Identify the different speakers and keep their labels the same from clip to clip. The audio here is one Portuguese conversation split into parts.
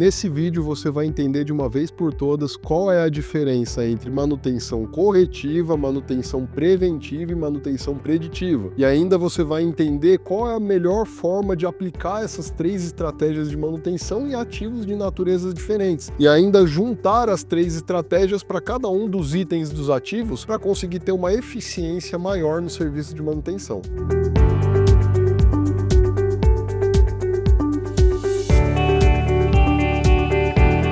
Speaker 1: Nesse vídeo você vai entender de uma vez por todas qual é a diferença entre manutenção corretiva, manutenção preventiva e manutenção preditiva. E ainda você vai entender qual é a melhor forma de aplicar essas três estratégias de manutenção em ativos de naturezas diferentes. E ainda juntar as três estratégias para cada um dos itens dos ativos para conseguir ter uma eficiência maior no serviço de manutenção.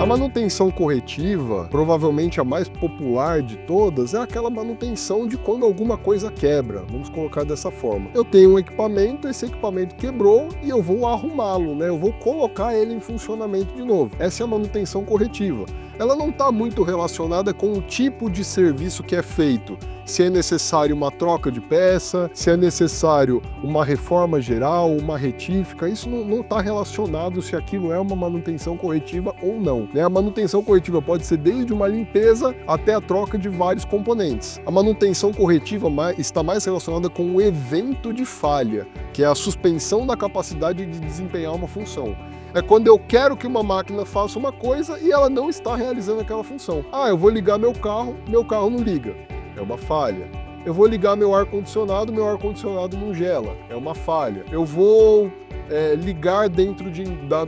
Speaker 1: A manutenção corretiva, provavelmente a mais popular de todas, é aquela manutenção de quando alguma coisa quebra, vamos colocar dessa forma. Eu tenho um equipamento, esse equipamento quebrou e eu vou arrumá-lo, né? Eu vou colocar ele em funcionamento de novo. Essa é a manutenção corretiva. Ela não está muito relacionada com o tipo de serviço que é feito. Se é necessário uma troca de peça, se é necessário uma reforma geral, uma retífica, isso não está relacionado se aquilo é uma manutenção corretiva ou não. A manutenção corretiva pode ser desde uma limpeza até a troca de vários componentes. A manutenção corretiva está mais relacionada com o evento de falha, que é a suspensão da capacidade de desempenhar uma função. É quando eu quero que uma máquina faça uma coisa e ela não está realizando aquela função. Eu vou ligar meu carro não liga. É uma falha. Eu vou ligar meu ar-condicionado não gela. É uma falha. Eu vou ligar dentro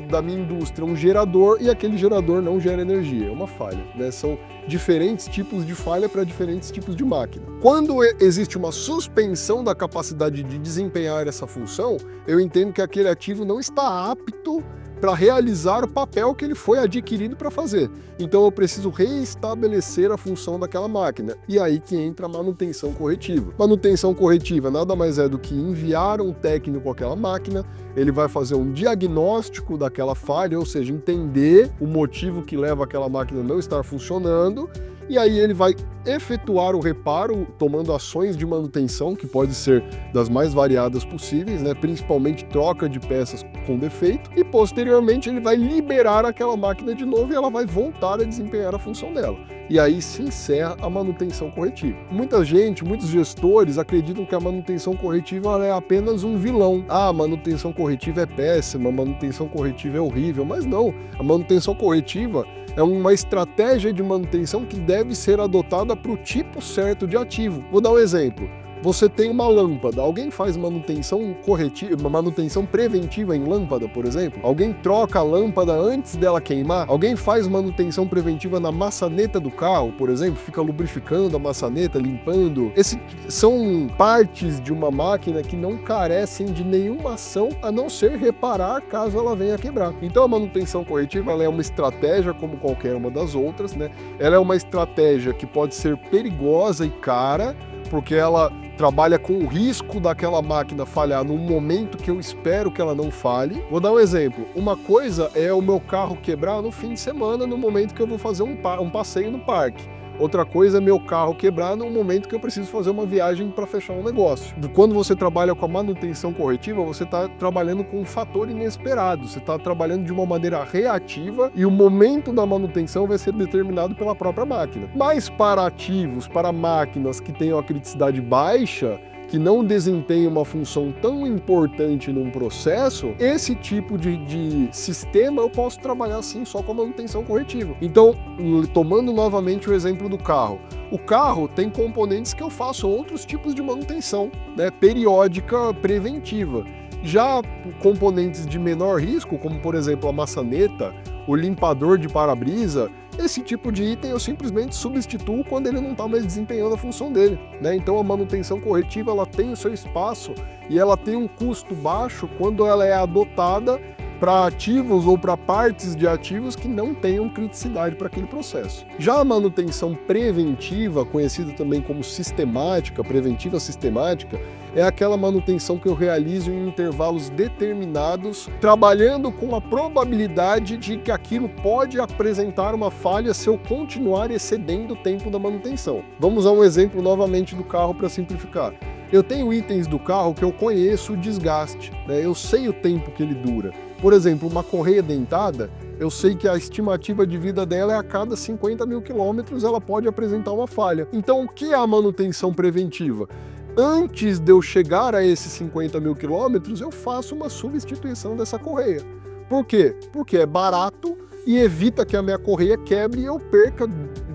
Speaker 1: da minha indústria um gerador e aquele gerador não gera energia. É uma falha, né? São diferentes tipos de falha para diferentes tipos de máquina. Quando existe uma suspensão da capacidade de desempenhar essa função, eu entendo que aquele ativo não está apto para realizar o papel que ele foi adquirido para fazer. Então eu preciso reestabelecer a função daquela máquina. E aí que entra a manutenção corretiva. Manutenção corretiva nada mais é do que enviar um técnico àquela máquina, ele vai fazer um diagnóstico daquela falha, ou seja, entender o motivo que leva aquela máquina a não estar funcionando, e aí ele vai efetuar o reparo, tomando ações de manutenção, que pode ser das mais variadas possíveis, né? Principalmente troca de peças com defeito, e posteriormente ele vai liberar aquela máquina de novo e ela vai voltar a desempenhar a função dela. E aí se encerra a manutenção corretiva. Muita gente, muitos gestores acreditam que a manutenção corretiva é apenas um vilão. A manutenção corretiva é péssima, a manutenção corretiva é horrível, mas não. A manutenção corretiva é uma estratégia de manutenção que deve ser adotada para o tipo certo de ativo. Vou dar um exemplo. Você tem uma lâmpada, alguém faz manutenção corretiva, manutenção preventiva em lâmpada, por exemplo? Alguém troca a lâmpada antes dela queimar? Alguém faz manutenção preventiva na maçaneta do carro, por exemplo? Fica lubrificando a maçaneta, limpando? Esses são partes de uma máquina que não carecem de nenhuma ação a não ser reparar caso ela venha a quebrar. Então a manutenção corretiva ela é uma estratégia como qualquer uma das outras, né? Ela é uma estratégia que pode ser perigosa e cara, porque ela trabalha com o risco daquela máquina falhar no momento que eu espero que ela não falhe. Vou dar um exemplo. Uma coisa é o meu carro quebrar no fim de semana, no momento que eu vou fazer um passeio no parque. Outra coisa é meu carro quebrar no momento que eu preciso fazer uma viagem para fechar um negócio. Quando você trabalha com a manutenção corretiva, você está trabalhando com um fator inesperado, você está trabalhando de uma maneira reativa e o momento da manutenção vai ser determinado pela própria máquina. Mas para ativos, para máquinas que tenham a criticidade baixa, que não desempenha uma função tão importante num processo, esse tipo de sistema eu posso trabalhar assim só com a manutenção corretiva. Então, tomando novamente o exemplo do carro. O carro tem componentes que eu faço outros tipos de manutenção, né, periódica preventiva. Já componentes de menor risco, como por exemplo a maçaneta, o limpador de para-brisa, esse tipo de item eu simplesmente substituo quando ele não está mais desempenhando a função dele, né? Então a manutenção corretiva ela tem o seu espaço e ela tem um custo baixo quando ela é adotada para ativos ou para partes de ativos que não tenham criticidade para aquele processo. Já a manutenção preventiva, conhecida também como sistemática, preventiva sistemática, é aquela manutenção que eu realizo em intervalos determinados, trabalhando com a probabilidade de que aquilo pode apresentar uma falha se eu continuar excedendo o tempo da manutenção. Vamos a um exemplo novamente do carro para simplificar. Eu tenho itens do carro que eu conheço o desgaste, né? Eu sei o tempo que ele dura. Por exemplo, uma correia dentada, eu sei que a estimativa de vida dela é a cada 50 mil quilômetros ela pode apresentar uma falha. Então, o que é a manutenção preventiva? Antes de eu chegar a esses 50 mil quilômetros, eu faço uma substituição dessa correia. Por quê? Porque é barato e evita que a minha correia quebre e eu perca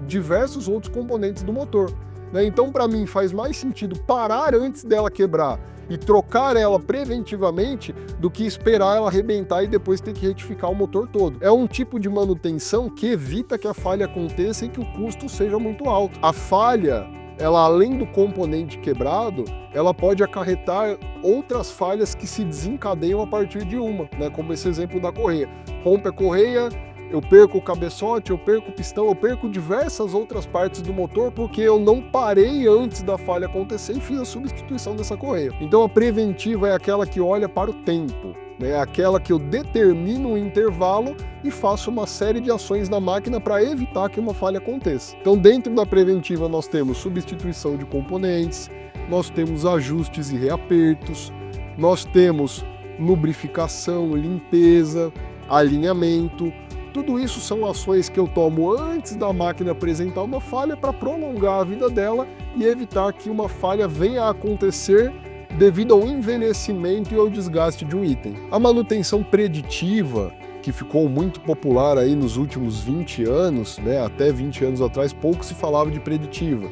Speaker 1: diversos outros componentes do motor, né? Então, para mim, faz mais sentido parar antes dela quebrar e trocar ela preventivamente do que esperar ela arrebentar e depois ter que retificar o motor todo. É um tipo de manutenção que evita que a falha aconteça e que o custo seja muito alto. A falha, ela, além do componente quebrado, ela pode acarretar outras falhas que se desencadeiam a partir de uma, né? Como esse exemplo da correia. Rompe a correia, eu perco o cabeçote, eu perco o pistão, eu perco diversas outras partes do motor porque eu não parei antes da falha acontecer e fiz a substituição dessa correia. Então a preventiva é aquela que olha para o tempo, né? É aquela que eu determino um intervalo e faço uma série de ações na máquina para evitar que uma falha aconteça. Então, dentro da preventiva nós temos substituição de componentes, nós temos ajustes e reapertos, nós temos lubrificação, limpeza, alinhamento. Tudo isso são ações que eu tomo antes da máquina apresentar uma falha para prolongar a vida dela e evitar que uma falha venha a acontecer devido ao envelhecimento e ao desgaste de um item. A manutenção preditiva, que ficou muito popular aí nos últimos 20 anos, né? Até 20 anos atrás pouco se falava de preditiva.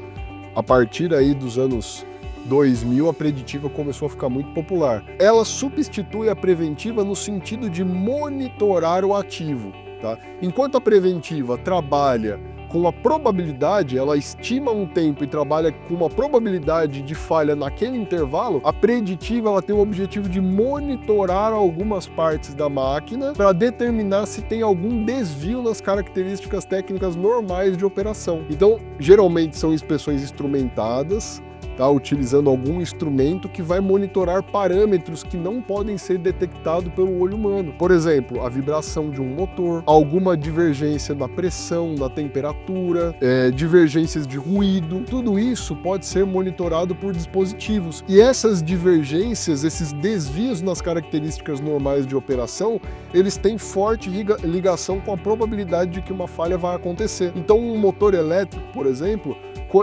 Speaker 1: A partir aí dos anos 2000, a preditiva começou a ficar muito popular. Ela substitui a preventiva no sentido de monitorar o ativo. Tá? Enquanto a preventiva trabalha com a probabilidade, ela estima um tempo e trabalha com uma probabilidade de falha naquele intervalo, a preditiva ela tem o objetivo de monitorar algumas partes da máquina para determinar se tem algum desvio nas características técnicas normais de operação. Então, geralmente são inspeções instrumentadas, tá? Utilizando algum instrumento que vai monitorar parâmetros que não podem ser detectados pelo olho humano. Por exemplo, a vibração de um motor, alguma divergência da pressão, da temperatura, divergências de ruído. Tudo isso pode ser monitorado por dispositivos. E essas divergências, esses desvios nas características normais de operação, eles têm forte ligação com a probabilidade de que uma falha vai acontecer. Então, um motor elétrico, por exemplo,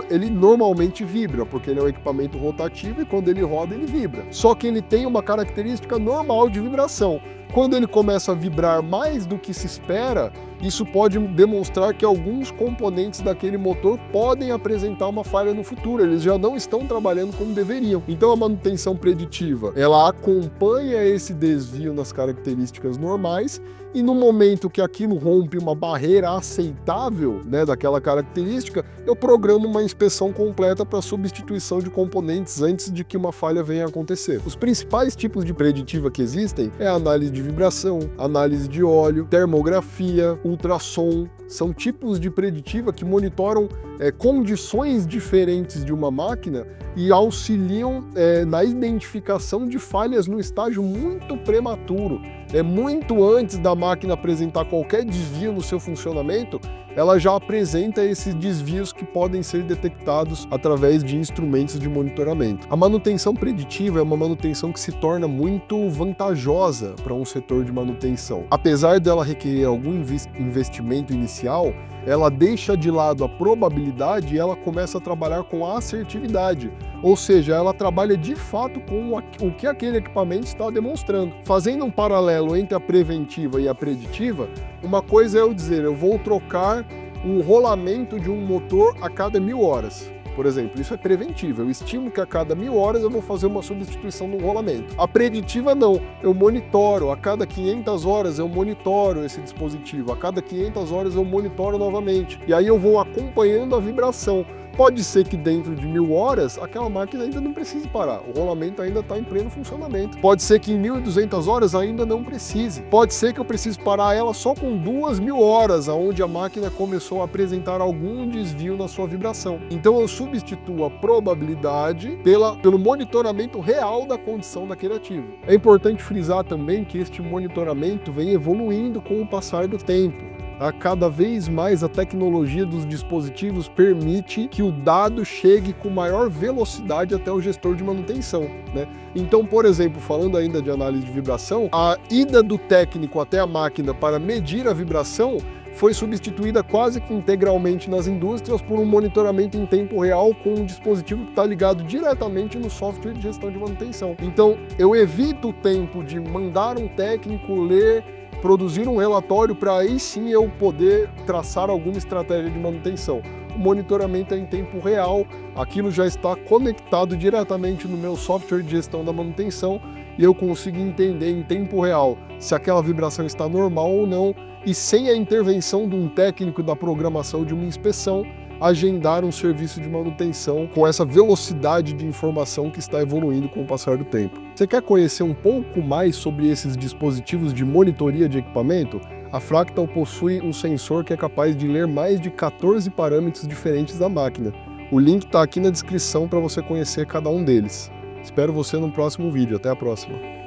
Speaker 1: ele normalmente vibra, porque ele é um equipamento rotativo e quando ele roda, ele vibra. Só que ele tem uma característica normal de vibração. Quando ele começa a vibrar mais do que se espera, isso pode demonstrar que alguns componentes daquele motor podem apresentar uma falha no futuro, eles já não estão trabalhando como deveriam. Então a manutenção preditiva, ela acompanha esse desvio nas características normais e no momento que aquilo rompe uma barreira aceitável, né, daquela característica, eu programo uma inspeção completa para substituição de componentes antes de que uma falha venha a acontecer. Os principais tipos de preditiva que existem é a análise de vibração, análise de óleo, termografia, ultrassom. São tipos de preditiva que monitoram condições diferentes de uma máquina e auxiliam na identificação de falhas no estágio muito prematuro. Muito antes da máquina apresentar qualquer desvio no seu funcionamento, ela já apresenta esses desvios que podem ser detectados através de instrumentos de monitoramento. A manutenção preditiva é uma manutenção que se torna muito vantajosa para um setor de manutenção. Apesar dela requerer algum investimento inicial, ela deixa de lado a probabilidade e ela começa a trabalhar com a assertividade, ou seja, ela trabalha de fato com o que aquele equipamento está demonstrando. Fazendo um paralelo entre a preventiva e a preditiva, uma coisa é eu dizer, eu vou trocar um rolamento de um motor a cada 1000 horas. Por exemplo, isso é preventivo, eu estimo que a cada 1000 horas eu vou fazer uma substituição do rolamento. A preditiva não, eu monitoro, a cada 500 horas eu monitoro esse dispositivo, a cada 500 horas eu monitoro novamente, e aí eu vou acompanhando a vibração. Pode ser que dentro de 1000 horas aquela máquina ainda não precise parar, o rolamento ainda está em pleno funcionamento. Pode ser que em 1200 horas ainda não precise. Pode ser que eu precise parar ela só com 2000 horas, onde a máquina começou a apresentar algum desvio na sua vibração. Então eu substituo a probabilidade pelo monitoramento real da condição daquele ativo. É importante frisar também que este monitoramento vem evoluindo com o passar do tempo. Cada vez mais a tecnologia dos dispositivos permite que o dado chegue com maior velocidade até o gestor de manutenção, né? Então, por exemplo, falando ainda de análise de vibração, a ida do técnico até a máquina para medir a vibração foi substituída quase que integralmente nas indústrias por um monitoramento em tempo real com um dispositivo que está ligado diretamente no software de gestão de manutenção. Então, eu evito o tempo de mandar um técnico ler, produzir um relatório para aí sim eu poder traçar alguma estratégia de manutenção. O monitoramento é em tempo real, aquilo já está conectado diretamente no meu software de gestão da manutenção e eu consigo entender em tempo real se aquela vibração está normal ou não e, sem a intervenção de um técnico da programação de uma inspeção, agendar um serviço de manutenção com essa velocidade de informação que está evoluindo com o passar do tempo. Você quer conhecer um pouco mais sobre esses dispositivos de monitoria de equipamento? A Fractal possui um sensor que é capaz de ler mais de 14 parâmetros diferentes da máquina. O link está aqui na descrição para você conhecer cada um deles. Espero você no próximo vídeo. Até a próxima!